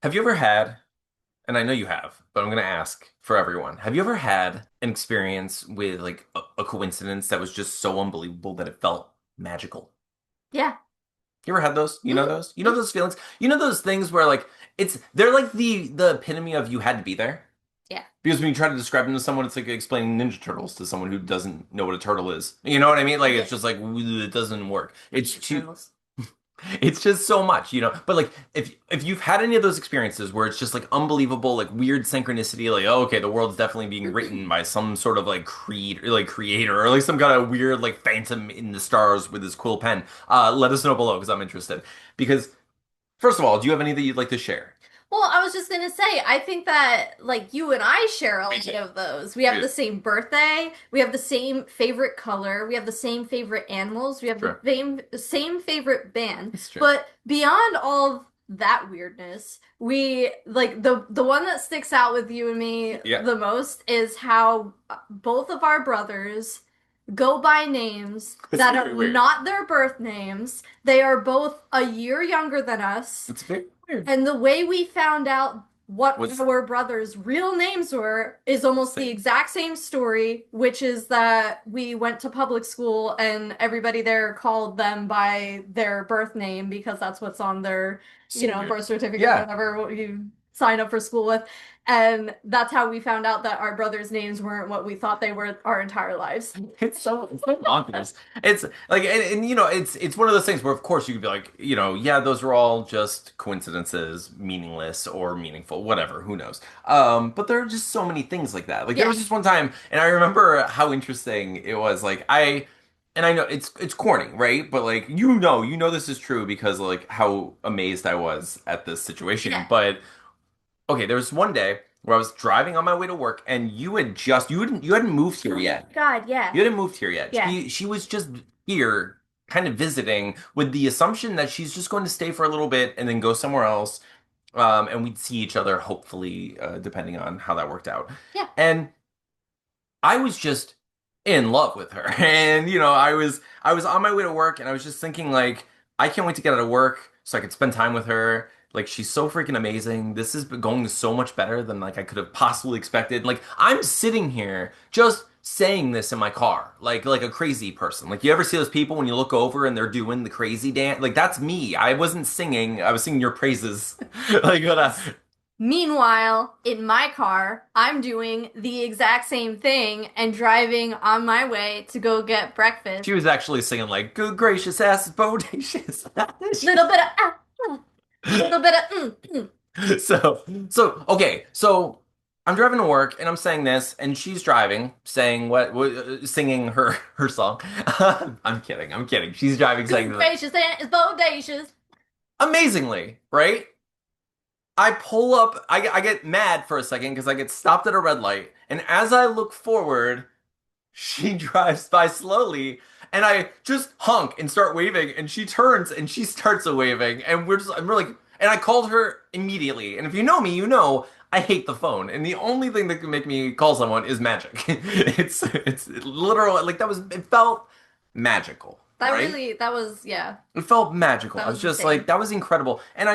Have you ever had, and I know you have, but I'm going to ask for everyone, have you ever had an experience with like a coincidence that was just so unbelievable that it felt magical? Yeah. You ever had those? You know Mhm. those? You know Mhm. those feelings? You know those things where like they're like the epitome of you had to be there? Yeah. Because when you try to describe them to someone, it's like explaining Ninja Turtles to someone who doesn't know what a turtle is. You know what I mean? Like Yeah. it's just like it doesn't work. It's Ninja too Turtles. it's just so much, you know. But like if you've had any of those experiences where it's just like unbelievable, like weird synchronicity, like oh, okay, the world's definitely being written by some sort of like creator, or like some kind of weird like phantom in the stars with his quill pen. Let us know below because I'm interested. Because first of all, do you have any that you'd like to share? Well, I was just gonna say, I think that like you and I share a Me lot too. of those. We have the same birthday, we have the same favorite color, we have the same favorite animals, we have the Sure. same favorite band. It's true. But beyond all of that weirdness, we like the one that sticks out with you and me Yeah. the most is how both of our brothers go by names It's that are very weird. not their birth names. They are both a year younger than us. It's very weird. And the way we found out what Was our brothers' real names were is almost the same. exact same story, which is that we went to public school and everybody there called them by their birth name because that's what's on their, So weird. birth certificate or Yeah. whatever you sign up for school with. And that's how we found out that our brothers' names weren't what we thought they were our entire lives. It's so bonkers. It's like and you know it's one of those things where of course you could be like you know yeah those are all just coincidences, meaningless or meaningful, whatever, who knows. But there are just so many things like that. Like there Yeah. was just one time, and I remember how interesting it was. Like and I know it's corny, right? But like you know this is true because like how amazed I was at this Yeah. situation. But okay, there was one day where I was driving on my way to work, and you hadn't moved here Oh my yet. God, yeah. You hadn't moved here yet. Yeah. She was just here, kind of visiting, with the assumption that she's just going to stay for a little bit and then go somewhere else. And we'd see each other, hopefully, depending on how that worked out. Yeah. And I was just in love with her. And you know, I was on my way to work and I was just thinking like I can't wait to get out of work so I could spend time with her. Like she's so freaking amazing. This is going so much better than like I could have possibly expected. Like I'm sitting here just saying this in my car like a crazy person. Like you ever see those people when you look over and they're doing the crazy dance? Like that's me. I wasn't singing. I was singing your praises. Like what Meanwhile, in my car, I'm doing the exact same thing and driving on my way to go get breakfast. she was actually singing like good gracious ass is bodacious. Little bit of little bit of Okay, so I'm driving to work and I'm saying this, and she's driving, saying singing her song. I'm kidding, I'm kidding. She's driving, saying Good that gracious, Aunt is bodacious. amazingly, right? I pull up, I get mad for a second because I get stopped at a red light, and as I look forward, she drives by slowly, and I just honk and start waving, and she turns and she starts a waving, and we're like, and I called her immediately. And if you know me, you know I hate the phone, and the only thing that can make me call someone is magic. It's literal, like that was it felt magical, right? That was, yeah, It felt magical. that I was was just like, insane. that was incredible. And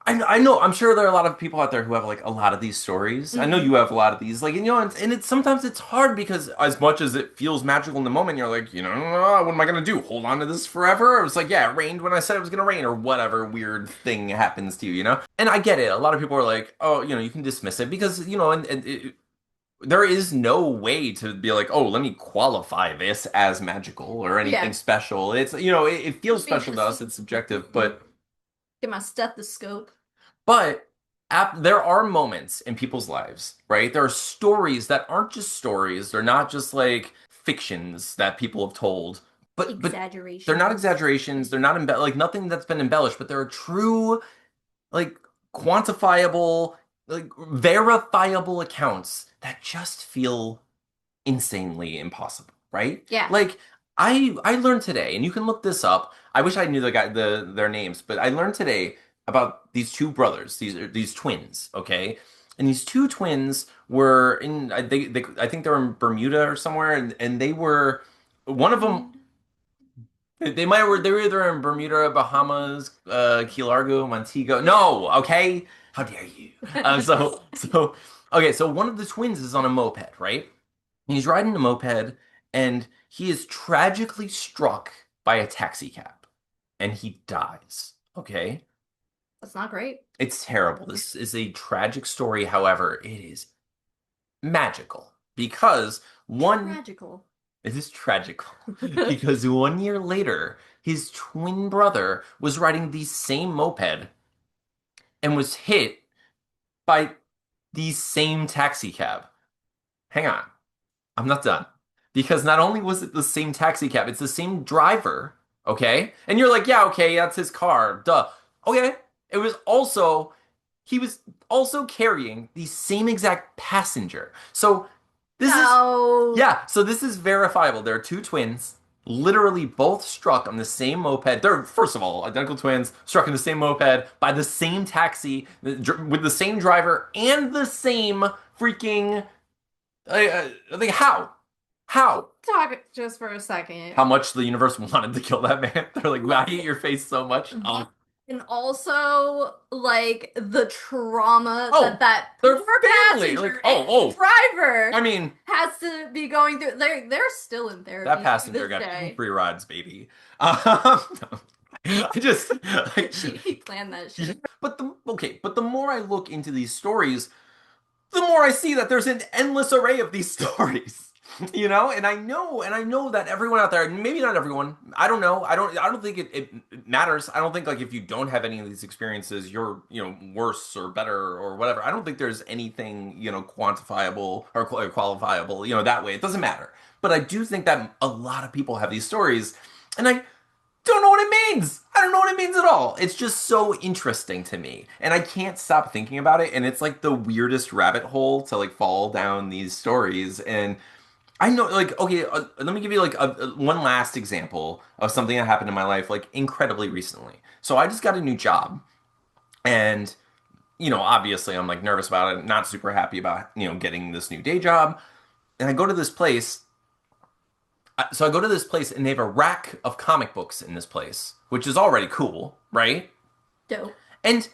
I know, I'm sure there are a lot of people out there who have like a lot of these stories. I know Hmm. you have a lot of these, like, and, you know, and it's sometimes it's hard because as much as it feels magical in the moment, you're like, you know, what am I gonna do? Hold on to this forever? It was like, yeah, it rained when I said it was gonna rain, or whatever weird thing happens to you, you know? And I get it. A lot of people are like, oh, you know, you can dismiss it because, you know, there is no way to be like, oh, let me qualify this as magical or anything Yeah. special. It's, you know, it feels Let me special to just us. It's subjective, but get my stethoscope. but there are moments in people's lives, right? There are stories that aren't just stories. They're not just like fictions that people have told, but they're not Exaggerations. exaggerations. They're not like nothing that's been embellished, but there are true like quantifiable, like verifiable accounts that just feel insanely impossible, right? Yeah. Like I learned today, and you can look this up. I wish I knew their names, but I learned today about these two brothers, these twins, okay? And these two twins were in I think they were in Bermuda or somewhere, and they were one of them. Bermuda. They were either in Bermuda, Bahamas, Key Largo, Montego. No, okay. How dare you? Okay, so one of the twins is on a moped, right? He's riding a moped and he is tragically struck by a taxi cab and he dies. Okay? That's not great. It's terrible. This is a tragic story. However, it is magical because one, Tragical. it is tragical because 1 year later, his twin brother was riding the same moped and was hit by the same taxi cab. Hang on. I'm not done. Because not only was it the same taxi cab, it's the same driver, okay? And you're like, yeah, okay, that's his car. Duh. Okay. It was also, he was also carrying the same exact passenger. So this is, No. yeah, so this is verifiable. There are two twins, literally both struck on the same moped. They're, first of all, identical twins, struck in the same moped by the same taxi, with the same driver and the same freaking like how? How? Talk just for a second. How much the universe wanted to kill that man? They're like, I hate your face so much. That- And also, like, the trauma that Oh, that their poor family. Like, passenger oh, and oh. driver I mean, has to be going through. They're still in that therapy to passenger this got two day. free rides, baby. I just like, He planned that shit. but the okay, but the more I look into these stories, the more I see that there's an endless array of these stories. You know, and I know that everyone out there, maybe not everyone, I don't know. I don't think it matters. I don't think like if you don't have any of these experiences, you're, you know, worse or better or whatever. I don't think there's anything, you know, quantifiable or qualifiable, you know, that way. It doesn't matter. But I do think that a lot of people have these stories, and I don't know what it means. I don't know what it means at all. It's just so interesting to me. And I can't stop thinking about it. And it's like the weirdest rabbit hole to like fall down these stories. And I know, like, okay, let me give you like one last example of something that happened in my life, like incredibly recently. So I just got a new job. And, you know, obviously I'm like nervous about it, not super happy about, you know, getting this new day job. And I go to this place so I go to this place and they have a rack of comic books in this place, which is already cool, right? Dope. And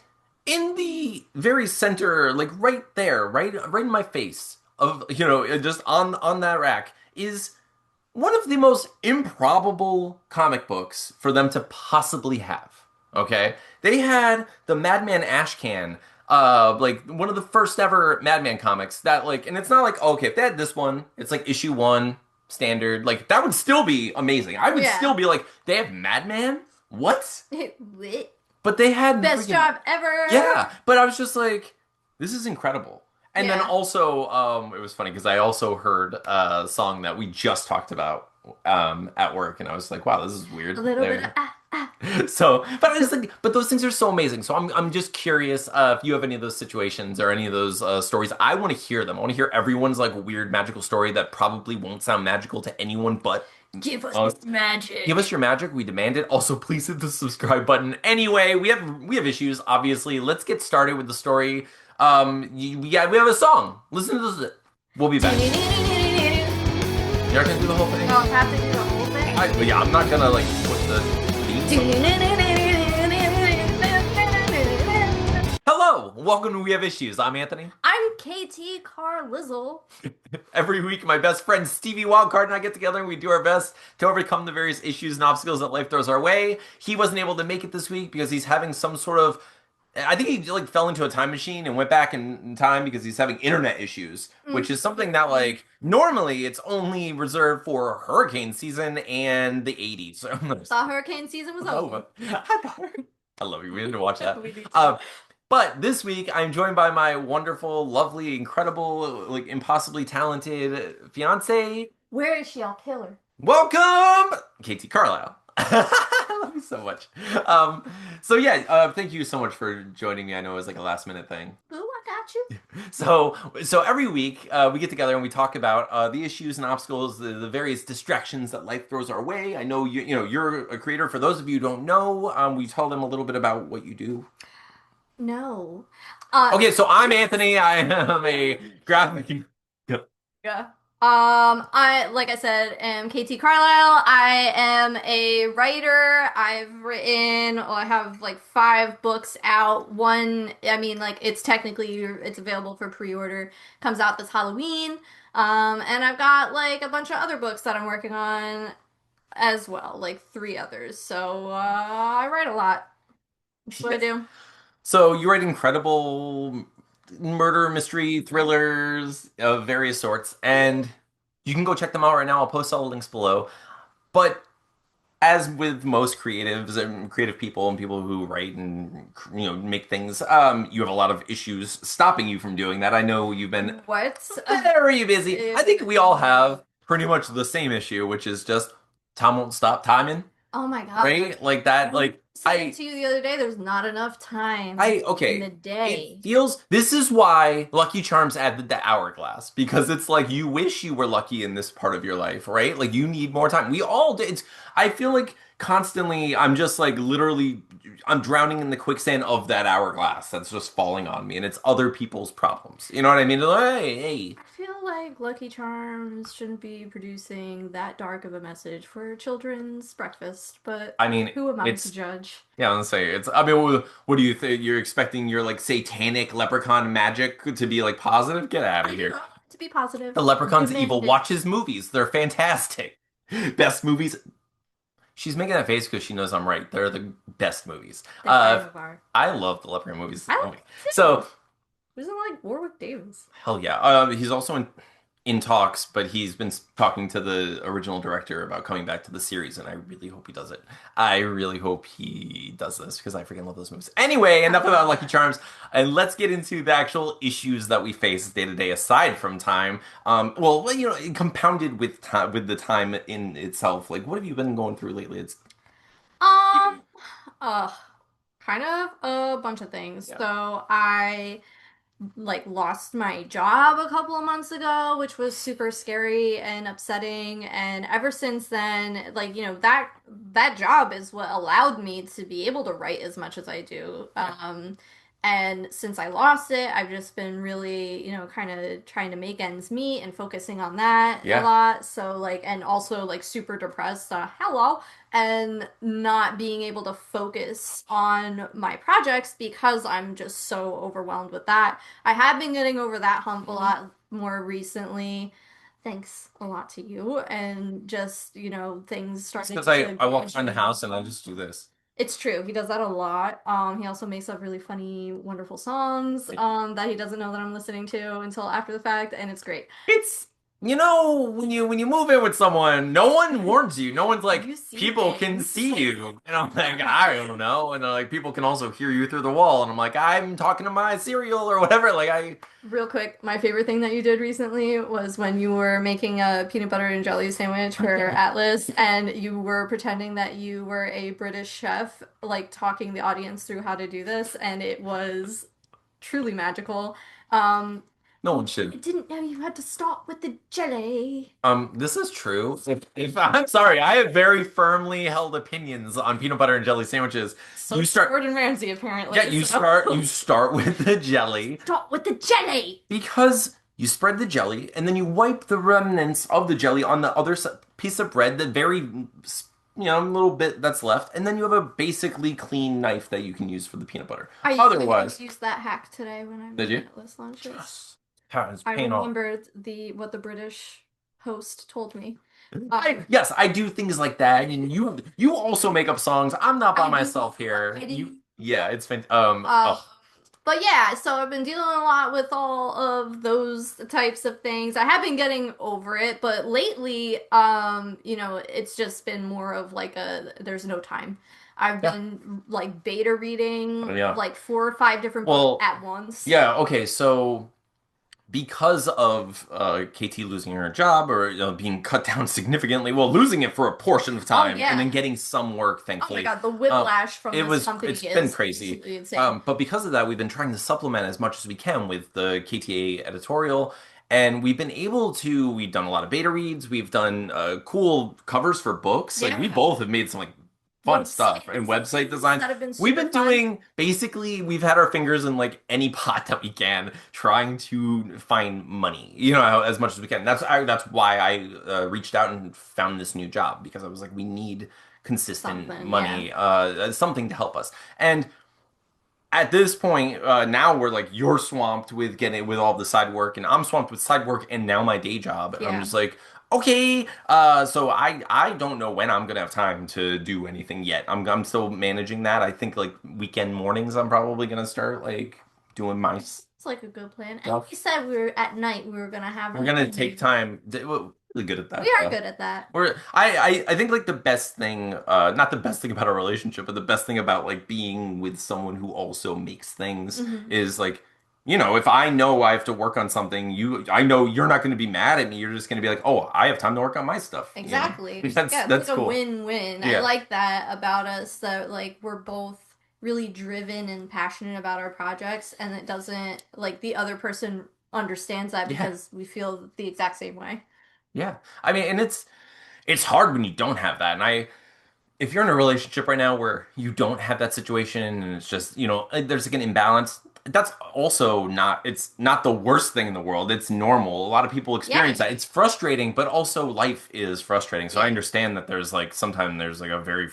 in the very center, like right there, right in my face of, you know, just on that rack is one of the most improbable comic books for them to possibly have. Okay? They had the Madman Ashcan, like one of the first ever Madman comics that like, and it's not like, oh, okay, if they had this one, it's like issue one, standard, like that would still be amazing. I would Yeah. still be like, they have Madman? What? Lit. But they had Best freaking, job ever. yeah, but I was just like, this is incredible. And then Yeah. also, it was funny because I also heard a song that we just talked about at work, and I was like, wow, this is weird. A little bit of There. ah. So, but I just think, but those things are so amazing. So I'm just curious if you have any of those situations or any of those stories. I want to hear them. I want to hear everyone's like weird magical story that probably won't sound magical to anyone but Give us us. magic. Give us your magic. We demand it. Also, please hit the subscribe button. Anyway, we have issues. Obviously, let's get started with the story. Yeah, we have a song. Listen to this. We'll be back. You're not gonna do the whole thing. I'll have to do the whole thing. Yeah, I'm not gonna like put the theme song. Hello, welcome to We Have Issues. I'm Anthony. I'm KT Carlisle. Every week, my best friend Stevie Wildcard and I get together and we do our best to overcome the various issues and obstacles that life throws our way. He wasn't able to make it this week because he's having some sort of, I think he like fell into a time machine and went back in time because he's having internet issues, which is something that like normally it's only reserved for hurricane season and the 80s. Thought hurricane season was over. I love you. We need to watch that. We do too. But this week, I'm joined by my wonderful, lovely, incredible, like impossibly talented fiance. Where is she? I'll kill her. Welcome, Katie Carlisle. I love you so much. So yeah, thank you so much for joining me. I know it was like a last minute thing. Ooh, I got you. So every week we get together and we talk about the issues and obstacles, the various distractions that life throws our way. I know you know you're a creator. For those of you who don't know, we tell them a little bit about what you do. No. Okay, so I'm Anthony. I am a graphic. Yeah. I, like I said, am KT Carlisle. I am a writer. I have like 5 books out. One, I mean, like it's available for pre-order. Comes out this Halloween. And I've got like a bunch of other books that I'm working on as well, like 3 others. So, I write a lot. That's what I do. So you write incredible murder mystery thrillers of various sorts, and you can go check them out right now. I'll post all the links below. But as with most creatives and creative people and people who write and make things, you have a lot of issues stopping you from doing that. I know you've been What? very busy. I think we all Yeah. have pretty much the same issue, which is just time won't stop timing, Oh my God. right? Like that. I was Like saying to you the other day, there's not enough time in the okay. It day. feels, this is why Lucky Charms added the hourglass because it's like you wish you were lucky in this part of your life, right? Like you need more time. We all did. I feel like constantly I'm just like literally I'm drowning in the quicksand of that hourglass that's just falling on me and it's other people's problems. You know what I mean? Like, hey, hey. I feel like Lucky Charms shouldn't be producing that dark of a message for children's breakfast, but I mean, who am I to it's judge? yeah, let's say it's. I mean, what do you think? You're expecting your like satanic leprechaun magic to be like positive? Get out of I here. want to be positive. The leprechaun's evil. Demand it. Watch his movies. They're fantastic. Best movies. She's making that face because she knows I'm right. They're the best movies. They kind of are. I love the leprechaun movies. I like Okay. it too. So Wasn't like Warwick Davis. hell yeah. He's also in talks, but he's been talking to the original director about coming back to the series, and I really hope he does it. I really hope he does this because I freaking love those movies. Anyway, I enough love about Lucky that. Charms, and let's get into the actual issues that we face day to day aside from time. Well, compounded with time, with the time in itself. Like, what have you been going through lately? It's Um, uh, kind of a bunch of things. yeah, So I like lost my job a couple of months ago, which was super scary and upsetting. And ever since then, like, that job is what allowed me to be able to write as much as I do. yeah, And since I lost it, I've just been really, kind of trying to make ends meet and focusing on that a yeah. lot. So like, and also like super depressed, hello, and not being able to focus on my projects because I'm just so overwhelmed with that. I have been getting over that hump a lot more recently. Thanks a lot to you. And just, things It's starting because to I go walk around the into. house and I just do this. It's true. He does that a lot. He also makes up really funny, wonderful songs, that he doesn't know that I'm listening to until after the fact, and it's great. It's when you move in with someone, no one warns you. No one's like You see people can things. see you, and I'm like I don't know, and they're like people can also hear you through the wall, and I'm like I'm talking to my cereal or whatever. Like I Real quick, my favorite thing that you did recently was when you were making a peanut butter and jelly sandwich for Atlas, and you were pretending that you were a British chef, like talking the audience through how to do this, and it was truly magical. Um, no one oh, I should. didn't know you had to start with the jelly. This is true. If I'm sorry, I have very firmly held opinions on peanut butter and jelly sandwiches. So You does start, Gordon Ramsay, yeah, apparently. you So start, you start with the jelly. start with the jelly. Because you spread the jelly and then you wipe the remnants of the jelly on the other piece of bread, the very, little bit that's left, and then you have a basically clean knife that you can use for the peanut butter. I Otherwise, used that hack today when I did made you? Atlas lunches. Yes. God, it's I paying off. remembered the what the British host told me. Yes, I do things like that, and you also make up songs. I'm not by I do. myself here. I do. Yeah, it's been Um, oh but yeah, so I've been dealing a lot with all of those types of things. I have been getting over it, but lately, it's just been more of like there's no time. I've yeah, been like beta reading yeah. like 4 or 5 different books Well, at once. yeah, okay, so because of KT losing her job or being cut down significantly, well, losing it for a portion of Oh time and yeah. then getting some work, Oh my thankfully. God, the Um, whiplash from this it's company been is crazy. absolutely insane. But because of that, we've bbeen trying to supplement as much as we can with the KTA editorial. And we've done a lot of beta reads. We've done cool covers for books. Like we Yeah. both have made some like fun stuff and website things design. that have been We've super been fun. doing basically, we've had our fingers in like any pot that we can, trying to find money, as much as we can. That's why I reached out and found this new job because I was like, we need consistent Something, yeah. money, something to help us. And at this point, now we're like, you're swamped with getting with all the side work, and I'm swamped with side work and now my day job. And I'm Yeah. just like, okay, so I don't know when I'm gonna have time to do anything yet. I'm still managing that. I think like weekend mornings, I'm probably gonna start like doing my It's like a good plan. And stuff. we said we were at night we were gonna have We're gonna an take evening. time. We're really good at We that, are though. good at that. I think like the best thing, not the best thing about a relationship, but the best thing about like being with someone who also makes things Hmm. is like, if I know I have to work on something, I know you're not going to be mad at me. You're just going to be like, oh, I have time to work on my stuff. Exactly. That's Yeah, it's like that's a cool. win-win. I Yeah. like that about us that like we're both really driven and passionate about our projects and it doesn't like the other person understands that Yeah. because we feel the exact same way. Yeah. I mean, and it's hard when you don't have that. And if you're in a relationship right now where you don't have that situation and it's just, there's like an imbalance, that's also it's not the worst thing in the world. It's normal. A lot of people experience Yeah. that. It's frustrating, but also life is frustrating. So I Yeah. understand that there's like sometimes there's like a very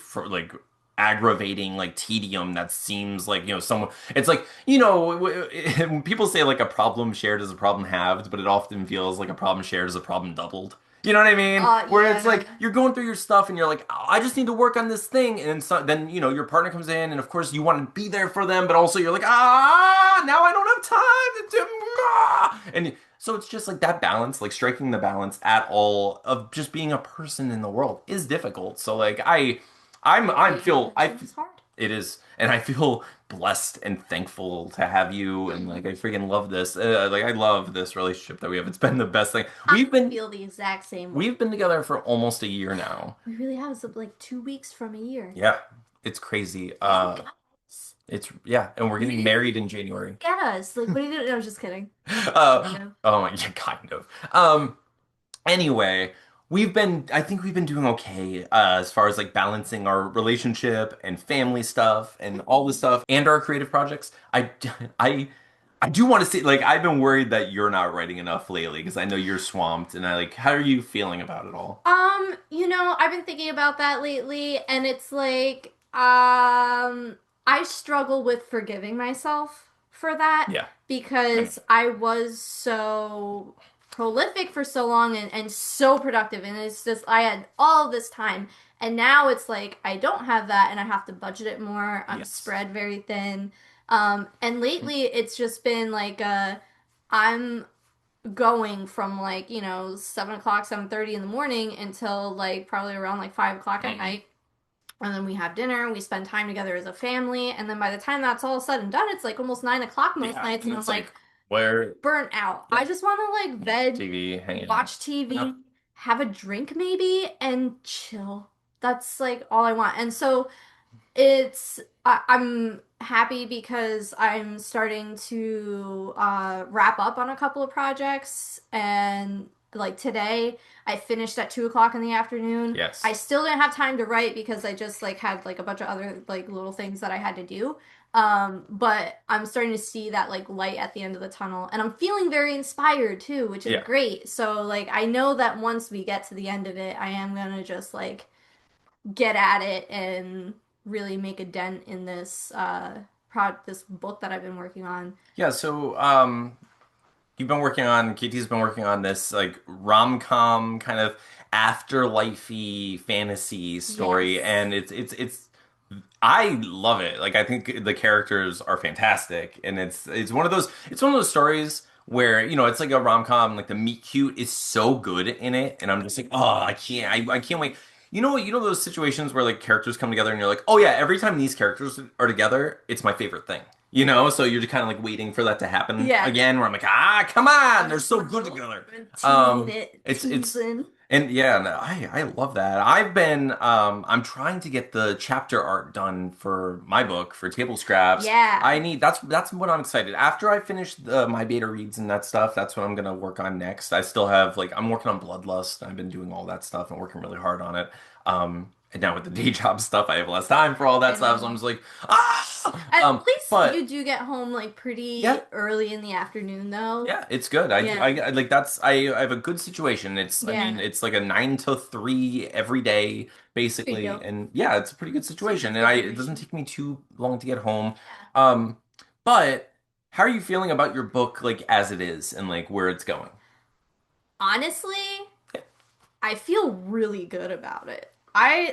aggravating like tedium that seems like, someone it's like, when people say like a problem shared is a problem halved, but it often feels like a problem shared is a problem doubled. You know what I mean? Where it's Yeah. like you're going through your stuff and you're like, "Oh, I just need to work on this thing," and then your partner comes in, and of course you want to be there for them, but also you're like, now I don't have time to do, and so it's just like that balance, like striking the balance at all of just being a person in the world is difficult. So like I Being a feel person is hard. it is, and I feel blessed and thankful to have you, and like I freaking love this. Like I love this relationship that we have. It's been the best thing. I feel the exact same way. We've been together for almost a year now. We really have. It's like 2 weeks from a year. Yeah, it's crazy. Thank goodness. It's yeah, and we're You getting didn't married in January. get us. Like, what are you doing? No, I was just kidding. Kind of. Oh my, yeah, kind of. Anyway, I think we've been doing okay as far as like balancing our relationship and family stuff and all this stuff and our creative projects. I, I do want to say, like, I've been worried that you're not writing enough lately because I know you're swamped, and how are you feeling about it all? I've been thinking about that lately, and it's like, I struggle with forgiving myself for that Yeah, I know. because I was so prolific for so long and so productive, and it's just I had all this time, and now it's like I don't have that, and I have to budget it more. I'm Yes. spread very thin, and lately it's just been like, I'm going from like 7 o'clock 7:30 in the morning until like probably around like 5 o'clock at Mhm. night, and then we have dinner, we spend time together as a family, and then by the time that's all said and done it's like almost 9 o'clock most Yeah, nights, and and I'm it's like like where burnt out. I yeah, just want to like bed, TV hanging out. watch Yeah. TV, have a drink maybe, and chill. That's like all I want. And so I'm happy because I'm starting to wrap up on a couple of projects, and like today I finished at 2 o'clock in the afternoon. I Yes. still didn't have time to write because I just like had like a bunch of other like little things that I had to do. But I'm starting to see that like light at the end of the tunnel, and I'm feeling very inspired too, which is Yeah. great. So like I know that once we get to the end of it, I am gonna just like get at it and really make a dent in this book that I've been working on. Yeah, so KT's been working on this like rom-com kind of afterlifey fantasy story, Yes. and it's I love it. Like I think the characters are fantastic, and it's one of those stories where it's like a rom-com. Like the meet cute is so good in it, and I'm just like, oh, I can't wait. Those situations where like characters come together, and you're like, oh yeah, every time these characters are together, it's my favorite thing. So you're just kind of like waiting for that to happen Yeah. again, where I'm like, come on, they're so good Well, together. teasing it, It's teasing. and yeah, no, I love that. I'm trying to get the chapter art done for my book for table scraps. Yeah. That's what I'm excited. After I finish my beta reads and that stuff, that's what I'm gonna work on next. I still have like I'm working on Bloodlust. I've been doing all that stuff and working really hard on it. And now with the day job stuff, I have less time for all that I stuff. So I'm know. just like, ah. At least you But do get home like yeah, pretty early in the afternoon though. yeah, it's good. Yeah. Like I have a good situation. It's, I mean, Yeah. it's like a 9 to 3 every day, There you basically. go. And yeah, it's a pretty good It's a good situation. And it doesn't situation. take me too long to get home. Yeah. Um, but how are you feeling about your book, like as it is and like where it's going? Honestly, I feel really good about it.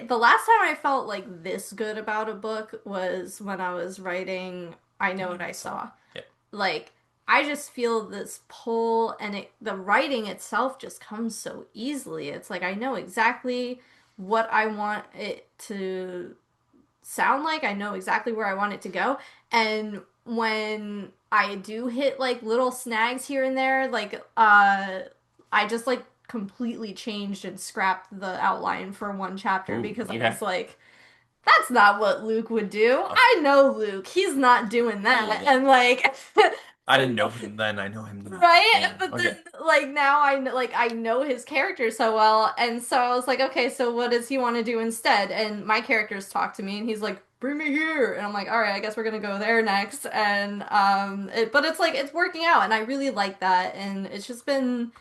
The last time I felt like this good about a book was when I was writing I Know What I Saw. Yeah. Like I just feel this pull and the writing itself just comes so easily. It's like I know exactly what I want it to sound like. I know exactly where I want it to go. And when I do hit like little snags here and there, I just like completely changed and scrapped the outline for one chapter Ooh, because I okay. was like, that's not what Luke would do. Okay. I know Luke. He's not doing that. And like I didn't know him then. I know him now. right? Yeah. But then Okay. like now I know his character so well, and so I was like, okay, so what does he want to do instead? And my characters talk to me, and he's like, bring me here, and I'm like, all right, I guess we're gonna go there next. And but it's like it's working out, and I really like that, and it's just been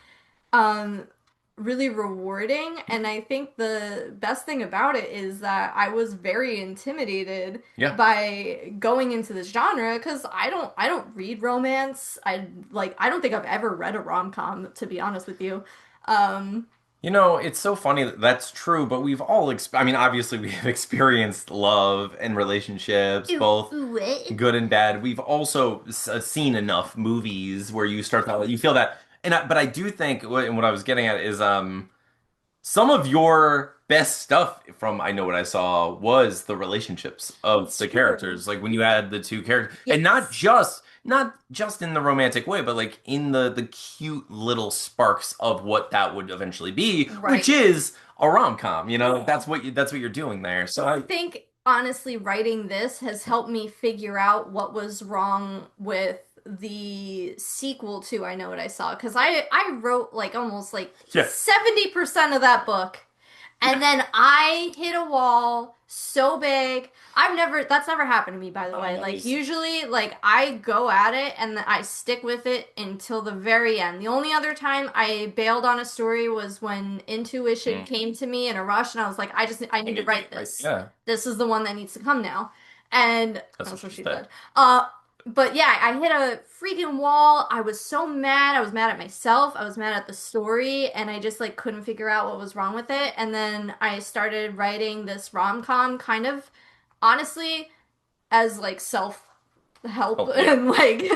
um really rewarding. And I think the best thing about it is that I was very intimidated Yeah. by going into this genre because I don't read romance. I don't think I've ever read a rom-com, to be honest with you. Um You know, it's so funny that that's true, but we've all, I mean, obviously we've experienced love and relationships, Ooh, both ooh, eh? good and bad. We've also seen enough movies where you start to, you feel that. But I do think, and what I was getting at is, some of your best stuff from I Know What I Saw was the relationships of It's the true. characters. Like when you had the two characters, and Yes. not just in the romantic way, but like in the cute little sparks of what that would eventually be, which Right. is a rom-com. You know, that's what you're doing there. So I think honestly writing this has helped me figure out what was wrong with the sequel to I Know What I Saw because I wrote like almost like yeah. 70% of that book, and then I hit a wall so big. That's never happened to me, by the Oh, way. Like, nice. usually, like, I go at it and I stick with it until the very end. The only other time I bailed on a story was when intuition Mm. came to me in a rush, and I was like, I need to write this. Yeah, This is the one that needs to come now. And that's that's what what she she said. said. But yeah, I hit a freaking wall. I was so mad. I was mad at myself. I was mad at the story, and I just like couldn't figure out what was wrong with it. And then I started writing this rom-com kind of honestly as like self-help Oh, yeah. and like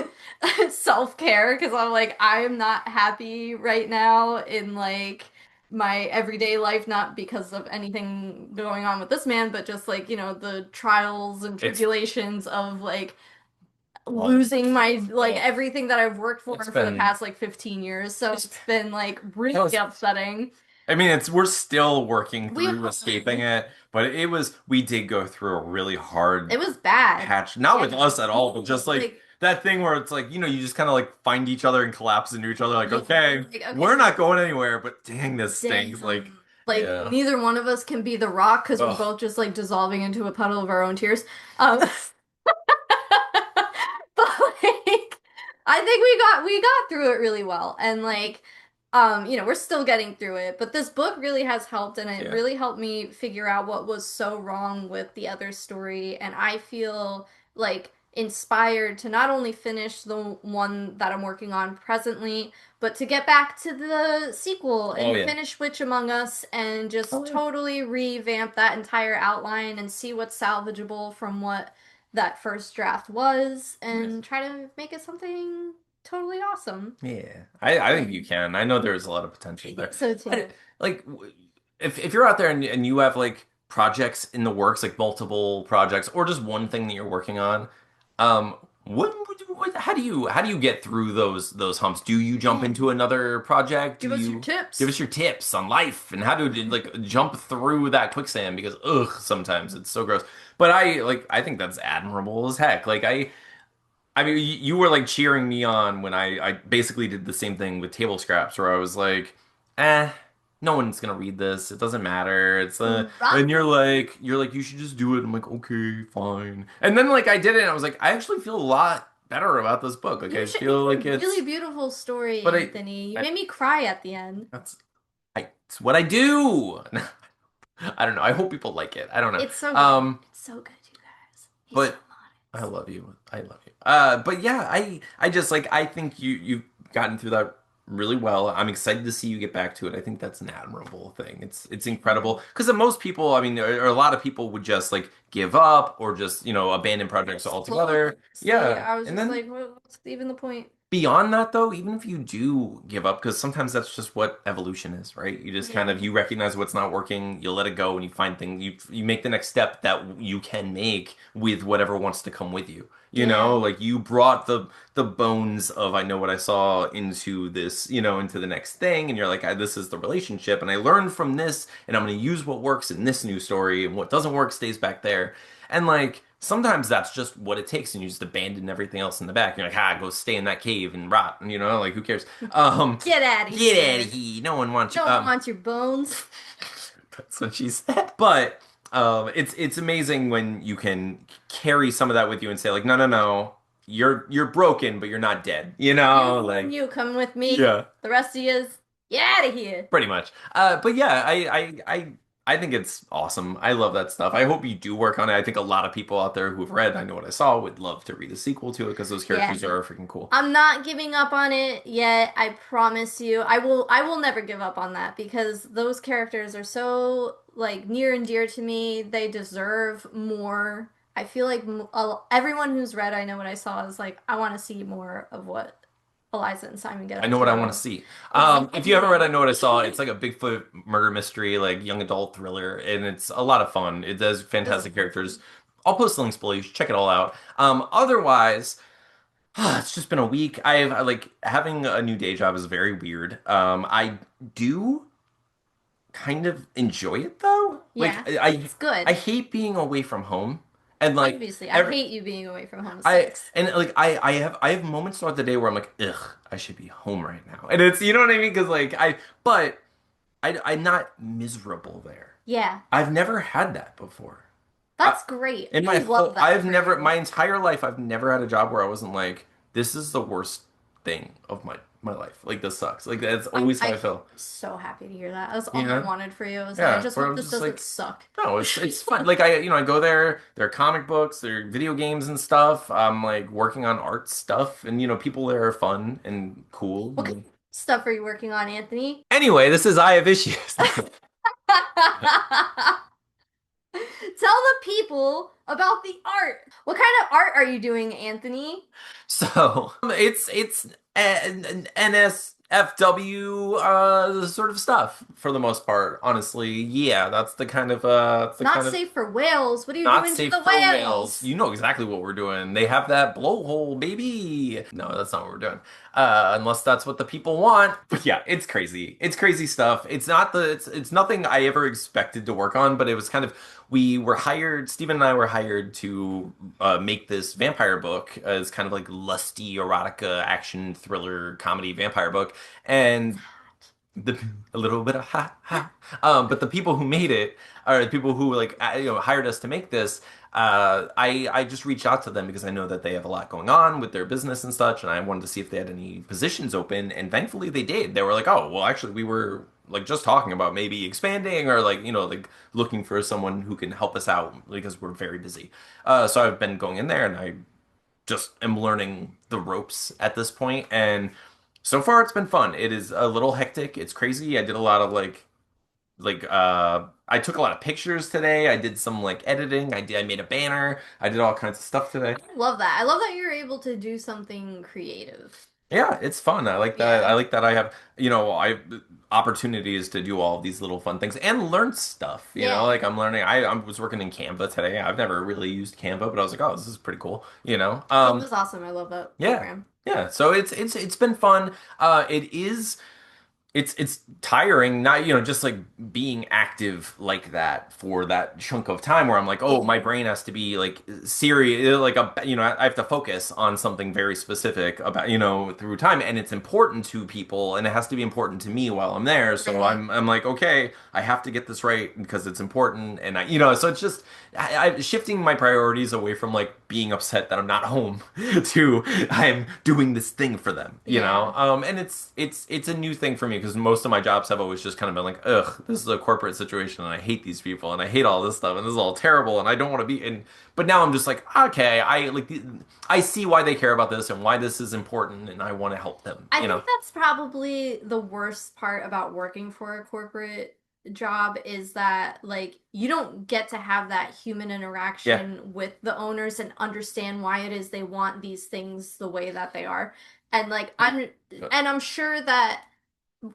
self-care because I'm like I'm not happy right now in like my everyday life, not because of anything going on with this man, but just like, the trials and It's tribulations of like well, losing my like oh, everything that I've worked it's for the been past like 15 years. So it's it's been like that really was upsetting. I mean, it's we're still working We through escaping it, but we did go through a really hard It was bad. patch, not Yeah. with us at all, but just like Like that thing where it's like, you just kind of like find each other and collapse into each other, like, yeah, okay, like we're okay, not going anywhere, but dang, this stinks. Like, damn. Like yeah. neither one of us can be the rock because we're Ugh. both just like dissolving into a puddle of our own tears. Um But like I think we got through it really well. And like we're still getting through it, but this book really has helped and it Yeah. really helped me figure out what was so wrong with the other story. And I feel like inspired to not only finish the one that I'm working on presently, but to get back to the sequel Oh and yeah. finish Witch Among Us and Oh just yeah. totally revamp that entire outline and see what's salvageable from what that first draft was Yes. and try to make it something totally awesome. Yeah, I think you can. I know there's a lot of potential I there. think so too. Like, if you're out there and you have like projects in the works, like multiple projects, or just one thing that you're working on, how do you get through those humps? Do you jump Yeah. into another project? Do Give us your you give tips. us your tips on life and how to like jump through that quicksand? Because ugh, sometimes it's so gross. But I think that's admirable as heck. Like I mean, you were like cheering me on when I basically did the same thing with table scraps, where I was like, eh. no one's gonna read this. It doesn't matter. It's Right. and you're like you should just do it. I'm like, okay, fine. And then like I did it and I was like, I actually feel a lot better about this book. Like I You feel had like a really it's beautiful story, but Anthony. You I made me cry at the end. that's it's what I do. I don't know. I hope people like it. I don't know. It's so good. Um, It's so good, you guys. He's so but I modest. love you. I love you. But yeah, I just like I think you've gotten through that really well. I'm excited to see you get back to it. I think that's an admirable thing. It's incredible because most people, I mean, or a lot of people would just like give up or just, abandon projects Just close. altogether. See, Yeah. I was And just then like, what's even the point? beyond that though, even if you do give up, because sometimes that's just what evolution is, right? You just kind Yeah. of you recognize what's not working, you let it go, and you find things you make the next step that you can make with whatever wants to come with you. Yeah. Like you brought the bones of I know what I saw into this, into the next thing, and you're like, this is the relationship, and I learned from this, and I'm going to use what works in this new story, and what doesn't work stays back there. And like sometimes that's just what it takes, and you just abandon everything else in the back. You're like, go stay in that cave and rot, and like who cares? Get out of Get out of here. here. No one wants you. No one wants your bones. That's what she said. But it's amazing when you can carry some of that with you and say like, no, no, no, you're broken, but you're not dead. Like You coming with me. yeah. The rest of you is get out of here. Pretty much. But yeah, I think it's awesome. I love that stuff. I hope you do work on it. I think a lot of people out there who've read I Know What I Saw would love to read a sequel to it because those Yeah. characters are freaking cool. I'm not giving up on it yet. I promise you. I will never give up on that because those characters are so like near and dear to me. They deserve more. I feel like everyone who's read I Know What I Saw is like I want to see more of what Eliza and Simon get I up know what I want to to. see. If you haven't read I Exactly. Know What I Saw, it's like a Bigfoot murder mystery, like young adult thriller, and it's a lot of fun. It does This is fantastic fun. characters. I'll post the links below. You should check it all out. Otherwise, it's just been a week. Like having a new day job is very weird. I do kind of enjoy it though. Like Yeah, I it's I good. hate being away from home. And like Obviously, I every hate you being away from home I sucks. and like I have moments throughout the day where I'm like, ugh, I should be home right now. And it's you know what I mean? Because like but I'm not miserable there. Yeah, I've never had that before. I, that's great. in my I love whole that I've for never you. my entire life I've never had a job where I wasn't like, this is the worst thing of my life. Like this sucks. Like that's always how I I'm feel. so happy to hear that. That's all I Yeah. wanted for you. Is I Yeah, just where hope I'm this just doesn't like, suck. no, it's fun. Like I go there, there are comic books, there are video games and stuff. I'm like working on art stuff, and people there are fun and cool. What kind of stuff are you working on, Anthony? Anyway, this is I Have Issues. Tell the people about the art. What kind of art are you doing, Anthony? So it's an NSFW sort of stuff for the most part. Honestly, yeah, that's the Not kind of safe for whales. What are you not doing to safe the for whales. whales? You know exactly what we're doing. They have that blowhole, baby. No, that's not what we're doing. Unless that's what the people want. But yeah, it's crazy. It's crazy stuff. It's nothing I ever expected to work on, but it was kind of we were hired, Steven and I were hired to make this vampire book as kind of like lusty erotica action thriller comedy vampire book. And the a little bit of ha ha. But the people who made it are the people who like hired us to make this. I just reached out to them because I know that they have a lot going on with their business and such, and I wanted to see if they had any positions open, and thankfully they did. They were like, "Oh, well, actually, we were like just talking about maybe expanding or like like looking for someone who can help us out because we're very busy." So I've been going in there, and I just am learning the ropes at this point, and so far it's been fun. It is a little hectic. It's crazy. I did a lot of I took a lot of pictures today. I did some like editing. I made a banner. I did all kinds of stuff today. I love that. I love that you're able to do something creative. Yeah, it's fun. I like that. Yeah. I like that I have, I opportunities to do all these little fun things and learn stuff. Yeah. Like I'm learning. I was working in Canva today. I've never really used Canva, but I was like, oh, this is pretty cool. Canva's awesome. I love that Yeah. program. Yeah. So it's been fun. It is. it's tiring, not, just like being active like that for that chunk of time where I'm like, oh, my Yeah. brain has to be like serious, like I have to focus on something very specific about, through time, and it's important to people, and it has to be important to me while I'm there. So Right. I'm like, okay, I have to get this right because it's important, and so it's just I'm shifting my priorities away from like being upset that I'm not home to I'm doing this thing for them, Yeah. and it's a new thing for me because most of my jobs have always just kind of been like, ugh, this is a corporate situation and I hate these people and I hate all this stuff and this is all terrible and I don't want to be in. But now I'm just like, okay, I see why they care about this and why this is important and I want to help them, I think that's probably the worst part about working for a corporate job is that like you don't get to have that human Yeah. interaction with the owners and understand why it is they want these things the way that they are. And like I'm sure that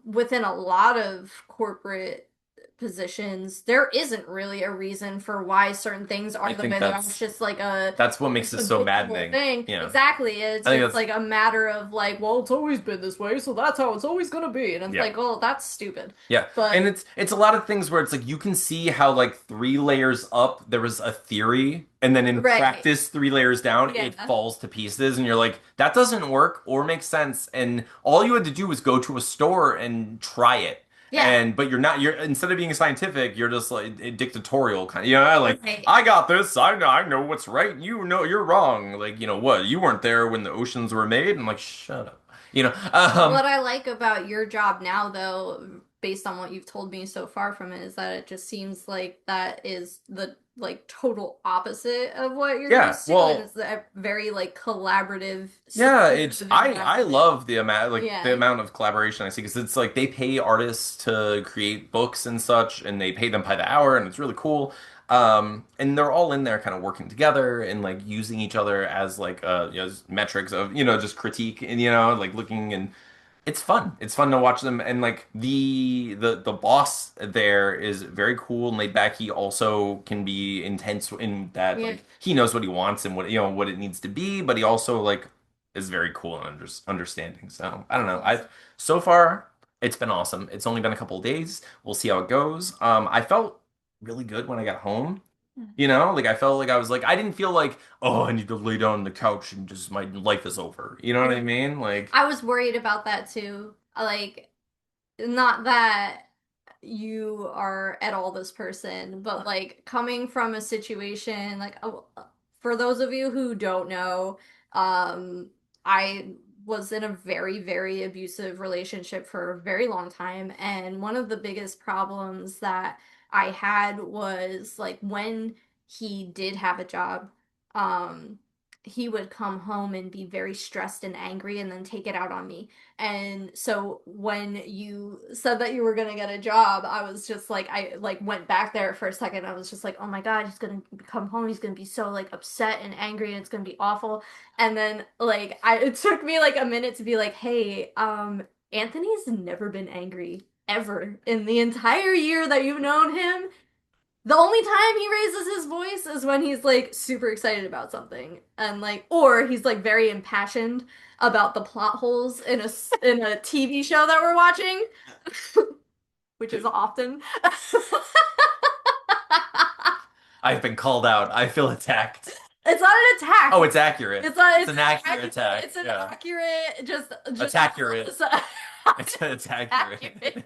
within a lot of corporate positions, there isn't really a reason for why certain things I are the think way they are. It's just like that's what makes it's it a so habitual maddening. thing. Yeah. Exactly. It's I think just that's like a matter of like, well, it's always been this way, so that's how it's always gonna be. And it's yeah. like, oh, that's stupid. Yeah, and But it's a lot of things where it's like you can see how like three layers up there was a theory, and then in right. practice three layers down it Yeah. falls to pieces, and you're like that doesn't work or make sense. And all you had to do was go to a store and try it. Yeah. And but you're instead of being scientific, you're just like dictatorial kind of, like Right. I got this, I know what's right, you know you're wrong. Like what? You weren't there when the oceans were made. I'm like shut up. What I like about your job now, though, based on what you've told me so far from it, is that it just seems like that is the like total opposite of what you're Yeah, used to, and well, it's a very like collaborative, yeah, it's supportive I environment. love the Yeah. amount of collaboration I see because it's like they pay artists to create books and such, and they pay them by the hour, and it's really cool. And they're all in there kind of working together and like using each other as like as metrics of just critique and like looking, and it's fun. It's fun to watch them, and like the boss there is very cool and laid back. He also can be intense in that Yeah. like he knows what he wants and what it needs to be, but he also like is very cool and understanding. So I don't That's know. I awesome. so far it's been awesome. It's only been a couple of days. We'll see how it goes. I felt really good when I got home. Like I felt like I was like I didn't feel like, oh, I need to lay down on the couch and just my life is over. You know what I Yeah. mean? Like I was worried about that too. Like, not that you are at all this person, but like coming from a situation like for those of you who don't know, um, I was in a very, very abusive relationship for a very long time, and one of the biggest problems that I had was like when he did have a job, um, he would come home and be very stressed and angry and then take it out on me. And so when you said that you were gonna get a job, I was just like, I like went back there for a second. I was just like, oh my God, he's gonna come home. He's gonna be so like upset and angry, and it's gonna be awful. And then like it took me like a minute to be like, hey, Anthony's never been angry ever in the entire year that you've known him. The only time he raises his voice is when he's like super excited about something and like or he's like very impassioned about the plot holes in a TV show that we're watching, which is often. I've been called out. I feel attacked. It's not an attack. Oh, it's accurate. It's not It's an accurate attack. it's an Yeah. accurate just It's accurate. so, It's accurate. accurate.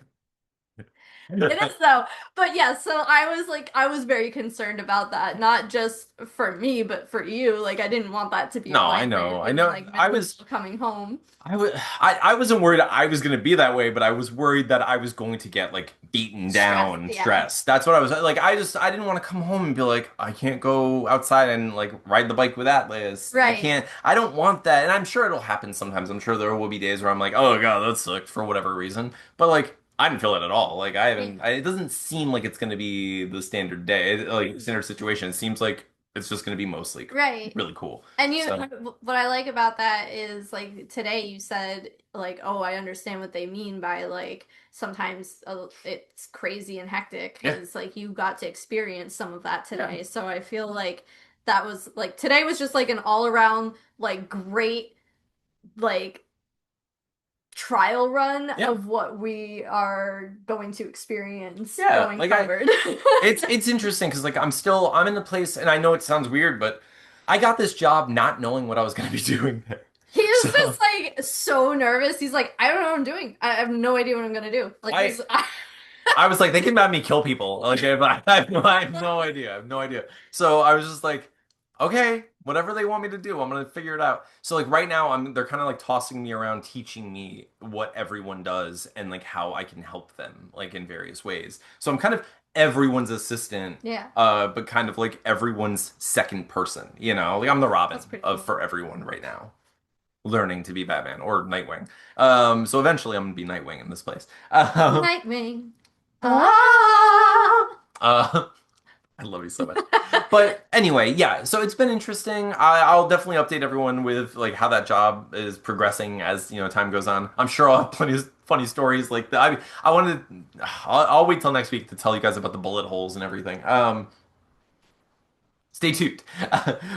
It is though. But yeah, so I was very concerned about that, not just for me, but for you. Like I didn't want that to be a No, I life know. I when you're know. like mentally coming home. I wasn't worried I was gonna be that way, but I was worried that I was going to get like beaten Stressed, down and yeah. stressed. That's what I was like. I didn't want to come home and be like, I can't go outside and like ride the bike with Atlas. I Right. can't. I don't want that. And I'm sure it'll happen sometimes. I'm sure there will be days where I'm like, oh God, that sucked for whatever reason. But like, I didn't feel it at all. Like I Yeah. haven't. It doesn't seem like it's gonna be the standard day, like standard situation. It seems like it's just gonna be mostly Right. really cool. And So what I like about that is like today you said like, oh, I understand what they mean by like sometimes it's crazy and hectic yeah, because like you got to experience some of that yeah. today. So I feel like that was like today was just like an all around like great like trial run Yeah. of what we are going to experience Yeah, going like I forward. it's interesting because like I'm in the place and I know it sounds weird, but I got this job not knowing what I was going to be doing there. He was So just like so nervous. He's like, I don't know what I'm doing. I have no idea what I'm gonna do. Like I this. I was like, they can have me kill people. Like, I have no idea. I have no idea. So I was just like, okay, whatever they want me to do, I'm gonna figure it out. So like right now, they're kind of like tossing me around, teaching me what everyone does and like how I can help them, like in various ways. So I'm kind of everyone's assistant, Yeah, but kind of like everyone's second person. Like I'm the Robin that's pretty of cool. for everyone right now, learning to be Batman or Nightwing. So eventually, I'm gonna be Nightwing in this place. Nightwing. Ah. Uh, I love you so much. But anyway, yeah, so it's been interesting. I'll definitely update everyone with like how that job is progressing as, time goes on. I'm sure I'll have plenty of funny stories like that. I wanted I'll wait till next week to tell you guys about the bullet holes and everything. Stay tuned.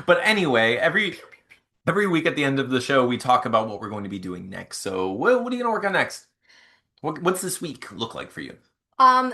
But anyway, every week at the end of the show, we talk about what we're going to be doing next. So, what are you going to work on next? What's this week look like for you?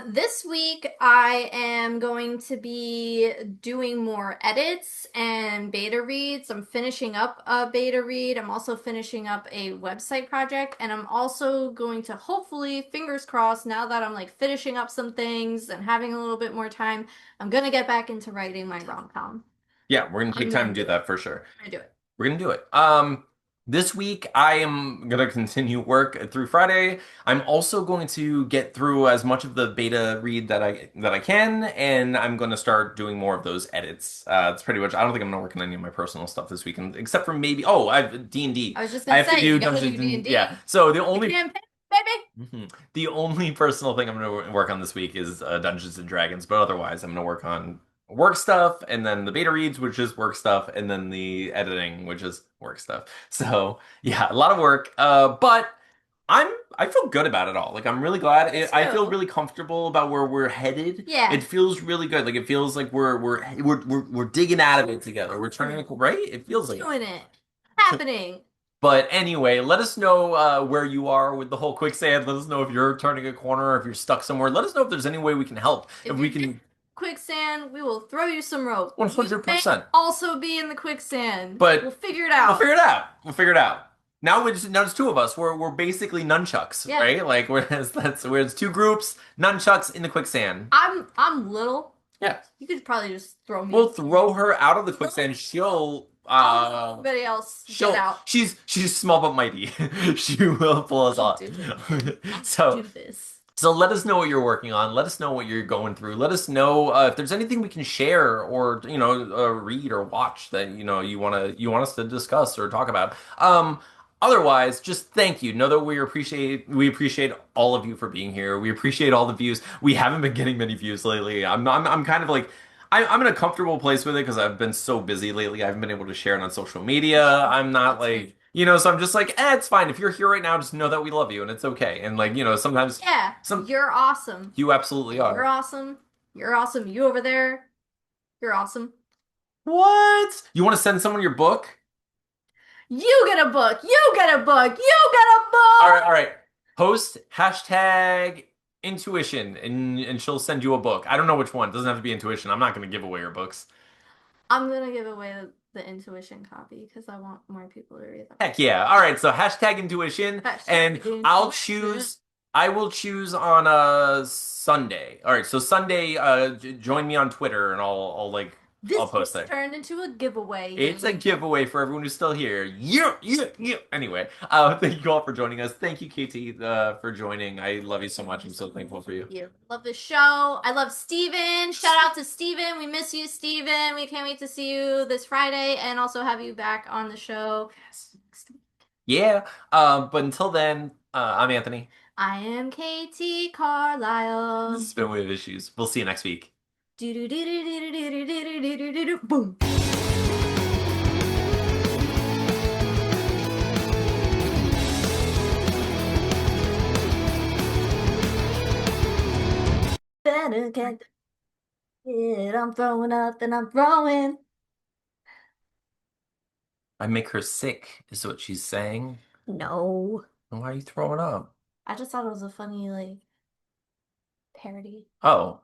This week I am going to be doing more edits and beta reads. I'm finishing up a beta read. I'm also finishing up a website project, and I'm also going to hopefully, fingers crossed, now that I'm like finishing up some things and having a little bit more time, I'm gonna get back into writing my rom-com. Yeah, we're going to take I'm time gonna to do do it. that for sure. I'm gonna do it. We're gonna do it. This week I am gonna continue work through Friday. I'm also going to get through as much of the beta read that I can, and I'm gonna start doing more of those edits. It's pretty much. I don't think I'm gonna work on any of my personal stuff this weekend, except for maybe. Oh, I've D&D. I was just I gonna have to say do you gotta Dungeons do and yeah. D&D. So The campaign, baby. the only personal thing I'm gonna work on this week is Dungeons and Dragons, but otherwise I'm gonna work on work stuff, and then the beta reads, which is work stuff, and then the editing, which is work stuff. So yeah, a lot of work. But I feel good about it all. Like I'm really glad. Me I feel too. really comfortable about where we're headed. Yeah, It feels really good. Like it feels like we're digging out of it together. We're we're turning it right. It feels like it. doing it. Happening. But anyway, let us know where you are with the whole quicksand. Let us know if you're turning a corner, or if you're stuck somewhere. Let us know if there's any way we can help. If If we you're in can, quicksand, we will throw you some rope. You may 100%. also be in the quicksand. We'll But figure it we'll out. figure it out. We'll figure it out. Now it's two of us. We're basically nunchucks, Yeah. right? Like whereas that's where it's two groups, nunchucks in the quicksand. I'm little. Yeah. You could probably just throw We'll me. throw her out of the quicksand. She'll I'll help everybody else get she'll out. she's small but mighty. She will pull us I'll off. do it, man. I'll So do this. So let us know what you're working on. Let us know what you're going through. Let us know if there's anything we can share or read or watch that you want us to discuss or talk about. Otherwise, just thank you. Know that we appreciate all of you for being here. We appreciate all the views. We haven't been getting many views lately. I'm kind of like I'm in a comfortable place with it because I've been so busy lately. I haven't been able to share it on social media. I'm not That's like fair. so I'm just like, it's fine. If you're here right now, just know that we love you and it's okay. And like, sometimes Yeah, some you're awesome. you absolutely You're are. awesome. You're awesome. You over there, you're awesome. What? You want to send someone your book? You get a book. You get a book. You get a All right, book. all right. Post hashtag intuition and she'll send you a book. I don't know which one. It doesn't have to be intuition. I'm not going to give away your books. I'm gonna give away the intuition copy because I want more people to read them. Heck yeah. All right, so hashtag intuition and Hashtag intuition. I will choose on Sunday. All right, so Sunday join me on Twitter and I'll This post gets there. turned into a giveaway. It's a giveaway for everyone who's still here. Yeah, yeah, yeah. Anyway, thank you all for joining us. Thank you, Katie, for joining. I love you so much. I'm so thankful for you. You love the show. I love Steven. Shout out to Steven. We miss you, Steven. We can't wait to see you this Friday and also have you back on the show. Yeah. But until then, I'm Anthony. I am Katie This Carlisle. has been With Issues. We'll see you next week. Boom. Better get it. I'm throwing up and I'm throwing. I make her sick, is what she's saying. No. Why are you throwing up? I just thought it was a funny like parody Oh,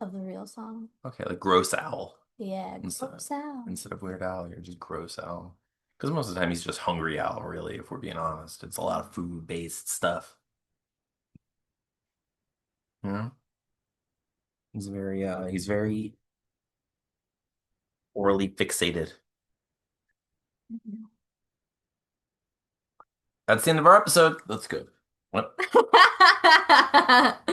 of the real song. okay, like gross owl Yeah, instead of gross out. instead of weird owl, you're just gross owl. Because most of the time he's just hungry owl, really, if we're being honest. It's a lot of food-based stuff. You know? He's very orally fixated. That's the end of our episode. Let's go. What?